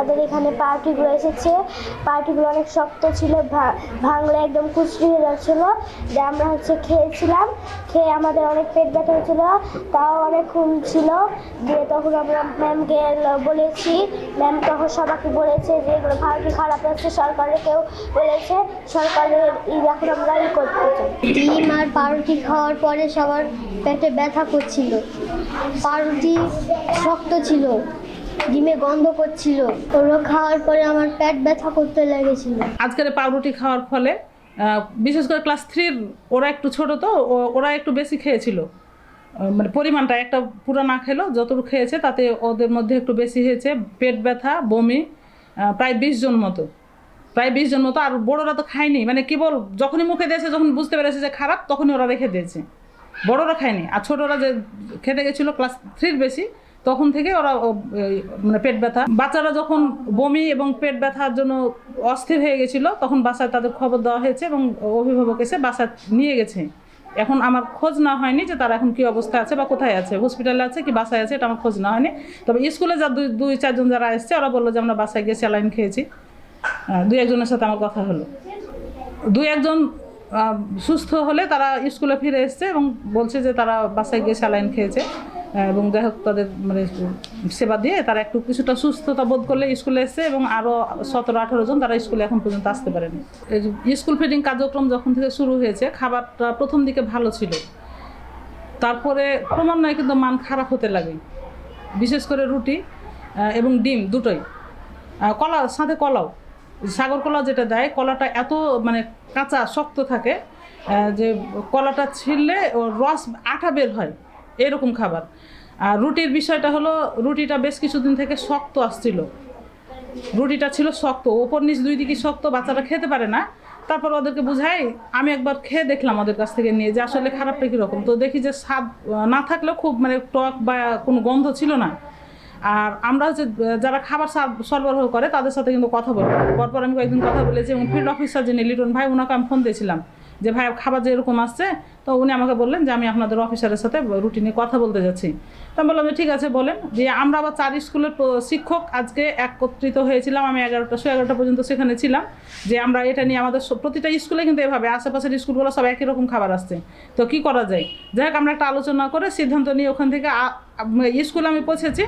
আমাদের এখানে পাউরুটিগুলো এসেছে। পাউরুটিগুলো অনেক শক্ত ছিল, ভাঙলে একদম কুচকি হয়ে যাচ্ছিলো। যে আমরা খেয়েছিলাম, খেয়ে আমাদের অনেক পেট ব্যথা হয়েছিল, তাও অনেক ঘুম ছিল। দিয়ে তখন আমরা ম্যামকে বলেছি, ম্যাম তখন সবাইকে বলেছে যে এগুলো পাউরুটি খারাপ হচ্ছে, সরকারকেও বলেছে, সরকারের এখন আমরা করতে চাই। ডিম আর পাউরুটি খাওয়ার পরে সবার পেটে ব্যথা করছিল, পাউরুটি শক্ত ছিল, ডিমে গন্ধ করছিল, ওগুলো খাওয়ার পরে আমার পেট ব্যথা করতে লেগেছিল। আজকের পাউরুটি খাওয়ার ফলে বিশেষ করে ক্লাস 3 ওরা একটু ছোট, তো ওরা একটু বেশি খেয়েছিল, মানে পরিমাণটা একটা পুরো না খেলো, যতটুকু খেয়েছে তাতে ওদের মধ্যে একটু বেশি হয়েছে, পেট ব্যথা, বমি, প্রায় 20 জন মতো, আর বড়োরা তো খায়নি, মানে কেবল যখনই মুখে দিয়েছে, যখন বুঝতে পেরেছে যে খারাপ, তখনই ওরা রেখে দিয়েছে, বড়োরা খায়নি। আর ছোটরা যে খেতে গেছিলো ক্লাস 3 বেশি, তখন থেকে ওরা মানে পেট ব্যথা, বাচ্চারা যখন বমি এবং পেট ব্যথার জন্য অস্থির হয়ে গেছিলো, তখন বাসায় তাদের খবর দেওয়া হয়েছে এবং অভিভাবক এসে বাসায় নিয়ে গেছে। এখন আমার খোঁজ না হয়নি যে তারা এখন কি অবস্থা আছে বা কোথায় আছে, হসপিটালে আছে কি বাসায় আছে, এটা আমার খোঁজ না হয়নি। তবে স্কুলে যা 2-4 জন যারা এসছে, ওরা বললো যে আমরা বাসায় গিয়ে স্যালাইন খেয়েছি। 2-1 জনের সাথে আমার কথা হলো, 2-1 জন সুস্থ হলে তারা স্কুলে ফিরে এসছে এবং বলছে যে তারা বাসায় গিয়ে স্যালাইন খেয়েছে, এবং যাই হোক তাদের মানে সেবা দিয়ে তারা একটু কিছুটা সুস্থতা বোধ করলে স্কুলে এসছে, এবং আরও 17-18 জন তারা স্কুলে এখন পর্যন্ত আসতে পারেনি। স্কুল ফিডিং কার্যক্রম যখন থেকে শুরু হয়েছে, খাবারটা প্রথম দিকে ভালো ছিল, তারপরে ক্রমান্বয়ে কিন্তু মান খারাপ হতে লাগে, বিশেষ করে রুটি এবং ডিম দুটোই, কলা সাথে কলাও, সাগর কলা যেটা দেয়, কলাটা এত মানে কাঁচা শক্ত থাকে যে কলাটা ছিললে রস আঠা বের হয়, এরকম খাবার। আর রুটির বিষয়টা হলো, রুটিটা বেশ কিছুদিন থেকে শক্ত আসছিল, রুটিটা ছিল শক্ত, ওপর নিচ 2 দিকে শক্ত, বাচ্চারা খেতে পারে না। তারপর ওদেরকে বুঝাই, আমি একবার খেয়ে দেখলাম ওদের কাছ থেকে নিয়ে, যে আসলে খারাপটা কীরকম। তো দেখি যে স্বাদ না থাকলেও খুব মানে টক বা কোনো গন্ধ ছিল না। আর আমরা যারা খাবার সরবরাহ করে তাদের সাথে কিন্তু কথা বলবো, পরপর আমি কয়েকদিন কথা বলেছি, এবং ফিল্ড অফিসার যিনি লিটন ভাই, ওনাকে আমি ফোন দিয়েছিলাম যে ভাই খাবার যে এরকম আসছে, তো উনি আমাকে বললেন যে আমি আপনাদের অফিসারের সাথে রুটি নিয়ে কথা বলতে যাচ্ছি। তো আমি বললাম যে ঠিক আছে বলেন। যে আমরা আবার 4 স্কুলের শিক্ষক আজকে একত্রিত হয়েছিলাম, আমি 11টা পর্যন্ত সেখানে ছিলাম, যে আমরা এটা নিয়ে আমাদের প্রতিটা স্কুলে কিন্তু এভাবে আশেপাশের স্কুলগুলো সব একই রকম খাবার আসছে, তো কি করা যায়। যাই হোক আমরা একটা আলোচনা করে সিদ্ধান্ত নিয়ে ওখান থেকে স্কুলে আমি পৌঁছেছি,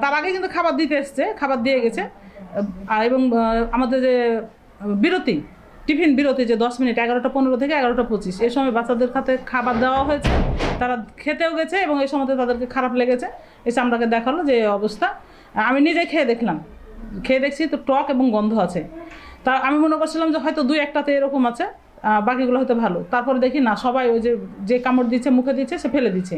তার আগে কিন্তু খাবার দিতে এসছে, খাবার দিয়ে গেছে। এবং আমাদের যে বিরতি, টিফিন বিরতি যে 10 মিনিট, 11:15 থেকে 11:25, এই সময় বাচ্চাদের হাতে খাবার দেওয়া হয়েছে, তারা খেতেও গেছে, এবং এই সময় তাদেরকে খারাপ লেগেছে, এসে আমাকে দেখালো যে অবস্থা। আমি নিজে খেয়ে দেখছি তো টক এবং গন্ধ আছে। তা আমি মনে করছিলাম যে হয়তো 2-1টাতে এরকম আছে, বাকিগুলো হয়তো ভালো। তারপরে দেখি না, সবাই ওই যে কামড় দিচ্ছে, মুখে দিচ্ছে, সে ফেলে দিচ্ছে।